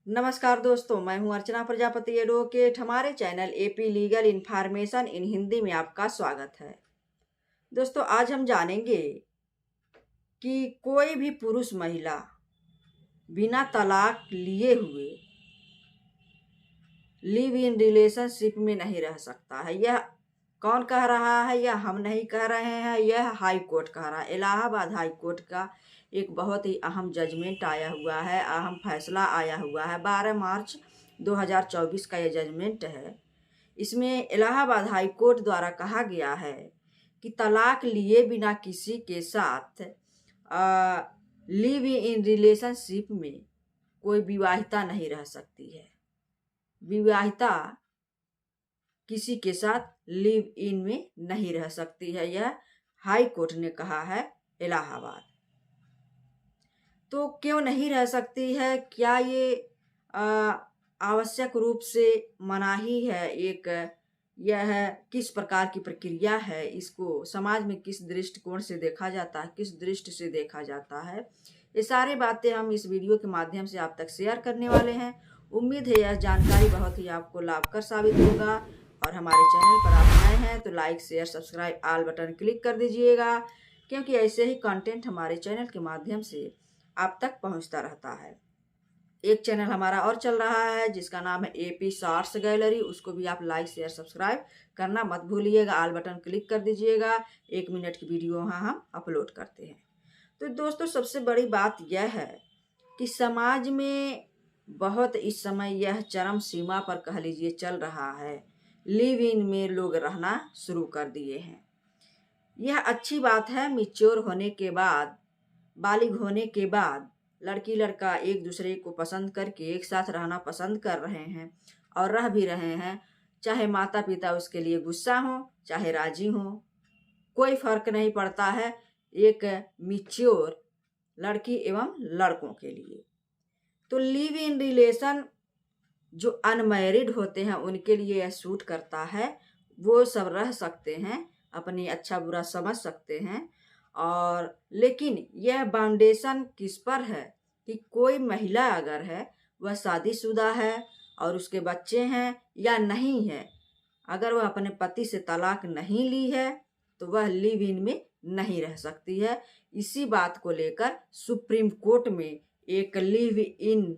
नमस्कार दोस्तों, मैं हूं अर्चना प्रजापति एडवोकेट। हमारे channel AP legal information in Hindi में आपका स्वागत है। दोस्तों, आज हम जानेंगे कि कोई भी पुरुष महिला बिना तलाक लिए हुए लिव इन रिलेशनशिप में नहीं रह सकता है। यह कौन कह रहा है? यह हम नहीं कह रहे हैं, यह हाई कोर्ट कह रहा है। इलाहाबाद हाई कोर्ट का एक बहुत ही अहम जजमेंट आया हुआ है, अहम फैसला आया हुआ है। 12 मार्च 2024 का यह जजमेंट है। इसमें इलाहाबाद हाई कोर्ट द्वारा कहा गया है कि तलाक लिए बिना किसी के साथ लिव इन रिलेशनशिप में कोई विवाहिता नहीं रह सकती है। विवाहिता किसी के साथ लिव इन में नहीं रह सकती है, यह हाई कोर्ट ने कहा है इलाहाबाद। तो क्यों नहीं रह सकती है? क्या ये आवश्यक रूप से मनाही है? यह किस प्रकार की प्रक्रिया है? इसको समाज में किस दृष्टिकोण से देखा जाता है, किस दृष्टि से देखा जाता है? ये सारी बातें हम इस वीडियो के माध्यम से आप तक शेयर करने वाले हैं। उम्मीद है यह जानकारी बहुत ही आपको लाभकर साबित होगा। और हमारे चैनल पर आप नए हैं तो like, share, subscribe, all button click कर दीजिएगा, क्योंकि ऐसे ही कंटेंट हमारे चैनल के माध्यम से आप तक पहुंचता रहता है। एक चैनल हमारा और चल रहा है जिसका नाम है एपी शॉर्ट्स गैलरी, उसको भी आप लाइक, शेयर, सब्सक्राइब करना मत भूलिएगा, ऑल बटन क्लिक कर दीजिएगा। 1 मिनट की वीडियो वहाँ हम अपलोड करते हैं। तो दोस्तों, सबसे बड़ी बात यह है कि समाज में बहुत इस समय यह चरम सीमा पर कह लीजिए चल रहा है। लिव इन में लोग रहना शुरू कर दिए हैं। यह अच्छी बात है। मैच्योर होने के बाद, बालिग होने के बाद लड़की लड़का एक दूसरे को पसंद करके एक साथ रहना पसंद कर रहे हैं और रह भी रहे हैं। चाहे माता पिता उसके लिए गुस्सा हो, चाहे राजी हो, कोई फर्क नहीं पड़ता है एक मैच्योर लड़की एवं लड़कों के लिए। तो लिव इन रिलेशन जो अनमैरिड होते हैं उनके लिए यह सूट करता है। वो सब रह सकते हैं, अपनी अच्छा बुरा समझ सकते हैं। और लेकिन यह फाउंडेशन किस पर है कि कोई महिला अगर है, वह शादीशुदा है और उसके बच्चे हैं या नहीं है, अगर वह अपने पति से तलाक नहीं ली है तो वह लिव इन में नहीं रह सकती है। इसी बात को लेकर सुप्रीम कोर्ट में एक लिव इन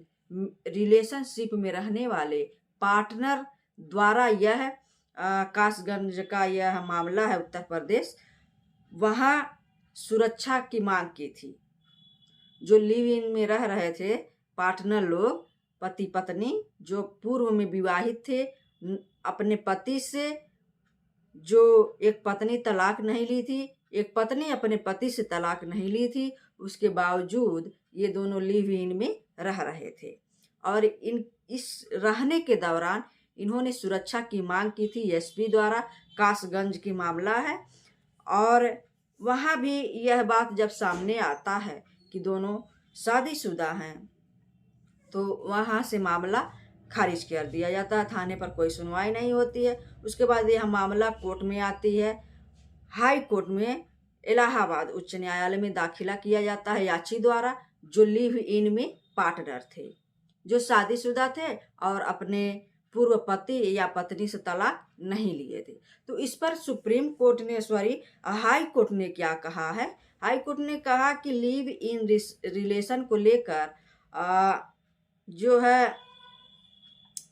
रिलेशनशिप में रहने वाले पार्टनर द्वारा यह कासगंज का यह मामला है, उत्तर प्रदेश, वहाँ सुरक्षा की मांग की थी। जो लिव इन में रह रहे थे पार्टनर लोग, पति पत्नी जो पूर्व में विवाहित थे, अपने पति से, जो एक पत्नी तलाक नहीं ली थी, एक पत्नी अपने पति से तलाक नहीं ली थी, उसके बावजूद ये दोनों लिव इन में रह रहे थे। और इस रहने के दौरान इन्होंने सुरक्षा की मांग की थी एसपी द्वारा। कासगंज की मामला है। और वहाँ भी यह बात जब सामने आता है कि दोनों शादीशुदा हैं तो वहाँ से मामला खारिज कर दिया जाता है, थाने पर कोई सुनवाई नहीं होती है। उसके बाद यह मामला कोर्ट में आती है, हाई कोर्ट में, इलाहाबाद उच्च न्यायालय में दाखिला किया जाता है याची द्वारा। जो लिव इन में पार्टनर थे, जो शादीशुदा थे और अपने पूर्व पति या पत्नी से तलाक नहीं लिए थे। तो इस पर सुप्रीम कोर्ट ने, हाई कोर्ट ने क्या कहा है? हाई कोर्ट ने कहा कि लिव इन रिलेशन को लेकर जो है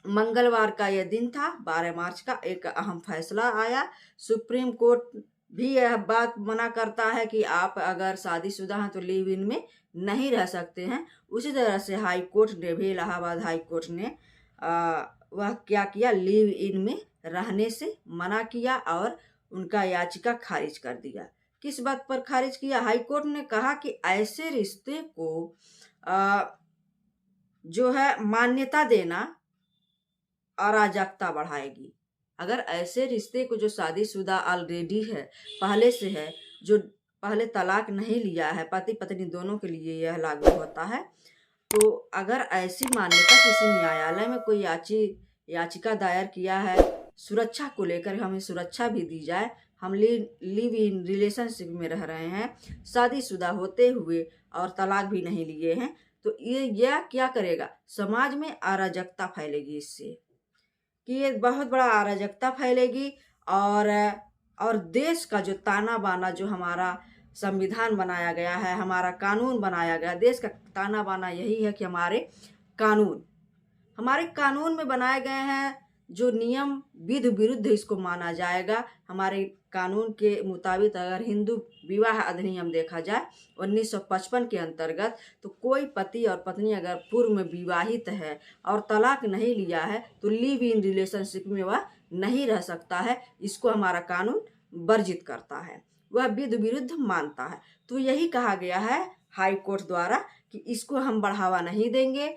मंगलवार का यह दिन था, 12 मार्च का एक अहम फैसला आया। सुप्रीम कोर्ट भी यह बात मना करता है कि आप अगर शादीशुदा हैं तो लिव इन में नहीं रह सकते हैं। उसी तरह से हाई कोर्ट ने भी, इलाहाबाद हाई कोर्ट ने वह क्या किया, लिव इन में रहने से मना किया और उनका याचिका खारिज कर दिया। किस बात पर खारिज किया? हाई कोर्ट ने कहा कि ऐसे रिश्ते को जो है मान्यता देना अराजकता बढ़ाएगी। अगर ऐसे रिश्ते को, जो शादीशुदा ऑलरेडी है, पहले से है, जो पहले तलाक नहीं लिया है, पति पत्नी दोनों के लिए यह लागू होता है, तो अगर ऐसी मान्यता किसी न्यायालय में कोई याचिका दायर किया है, सुरक्षा को लेकर हमें सुरक्षा भी दी जाए, हम लिव इन रिलेशनशिप में रह रहे हैं, शादीशुदा होते हुए और तलाक भी नहीं लिए हैं, तो यह क्या करेगा, समाज में अराजकता फैलेगी इससे, कि ये बहुत बड़ा अराजकता फैलेगी। और देश का जो ताना बाना, जो हमारा संविधान बनाया गया है, हमारा कानून बनाया गया, देश का ताना बाना यही है कि हमारे कानून में बनाए गए हैं जो नियम विधि विरुद्ध इसको माना जाएगा। हमारे कानून के मुताबिक अगर हिंदू विवाह अधिनियम देखा जाए 1955 के अंतर्गत, तो कोई पति और पत्नी अगर पूर्व में विवाहित है और तलाक नहीं लिया है तो लिव इन रिलेशनशिप में वह नहीं रह सकता है। इसको हमारा कानून वर्जित करता है, वह विधि विरुद्ध मानता है। तो यही कहा गया है हाई कोर्ट द्वारा कि इसको हम बढ़ावा नहीं देंगे।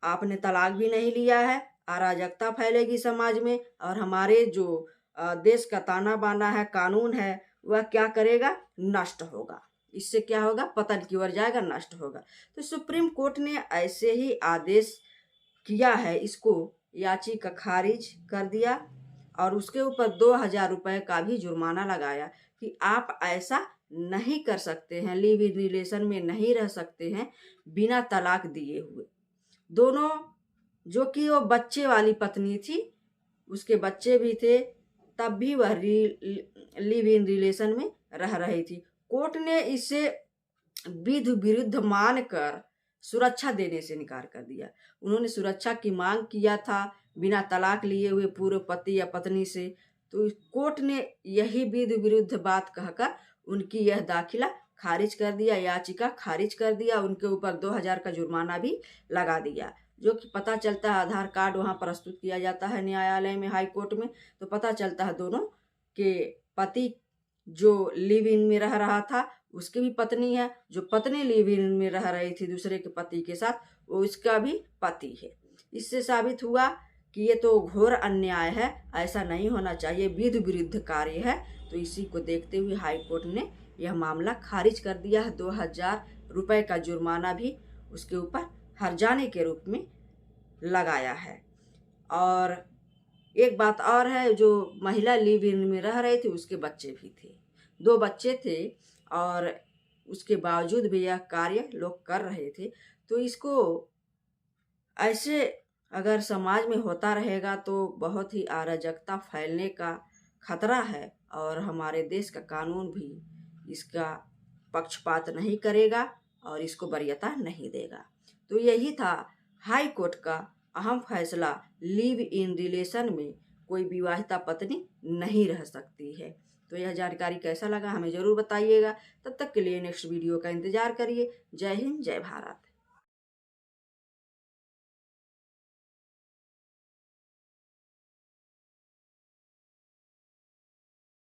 आपने तलाक भी नहीं लिया है, अराजकता फैलेगी समाज में, और हमारे जो देश का ताना बाना है, कानून है, वह क्या करेगा, नष्ट होगा। इससे क्या होगा, पतन की ओर जाएगा, नष्ट होगा। तो सुप्रीम कोर्ट ने ऐसे ही आदेश किया है, इसको याचिका खारिज कर दिया और उसके ऊपर 2000 रुपये का भी जुर्माना लगाया कि आप ऐसा नहीं कर सकते हैं, लिव इन रिलेशन में नहीं रह सकते हैं बिना तलाक दिए हुए। दोनों, जो कि वो बच्चे वाली पत्नी थी, उसके बच्चे भी थे, तब भी वह लिव इन रिलेशन में रह रही थी। कोर्ट ने इसे विधि विरुद्ध मानकर सुरक्षा देने से इनकार कर दिया। उन्होंने सुरक्षा की मांग किया था बिना तलाक लिए हुए पूर्व पति या पत्नी से, तो कोर्ट ने यही विधि विरुद्ध बात कहकर उनकी यह दाखिला खारिज कर दिया, याचिका खारिज कर दिया। उनके ऊपर 2000 का जुर्माना भी लगा दिया। जो कि पता चलता है, आधार कार्ड वहाँ प्रस्तुत किया जाता है न्यायालय में, हाई कोर्ट में, तो पता चलता है दोनों के पति जो लिव इन में रह रहा था उसकी भी पत्नी है, जो पत्नी लिव इन में रह रही थी दूसरे के पति के साथ, वो इसका भी पति है। इससे साबित हुआ कि ये तो घोर अन्याय है, ऐसा नहीं होना चाहिए, विधि विरुद्ध कार्य है। तो इसी को देखते हुए हाई कोर्ट ने यह मामला खारिज कर दिया है। 2000 रुपये का जुर्माना भी उसके ऊपर हर्जाने के रूप में लगाया है। और एक बात और है, जो महिला लिव इन में रह रही थी उसके बच्चे भी थे, 2 बच्चे थे, और उसके बावजूद भी यह कार्य लोग कर रहे थे। तो इसको ऐसे अगर समाज में होता रहेगा तो बहुत ही अराजकता फैलने का खतरा है, और हमारे देश का कानून भी इसका पक्षपात नहीं करेगा और इसको वरीयता नहीं देगा। तो यही था हाई कोर्ट का अहम फैसला, लिव इन रिलेशन में कोई विवाहिता पत्नी नहीं रह सकती है। तो यह जानकारी कैसा लगा हमें ज़रूर बताइएगा। तब तक के लिए नेक्स्ट वीडियो का इंतज़ार करिए। जय हिंद, जय भारत।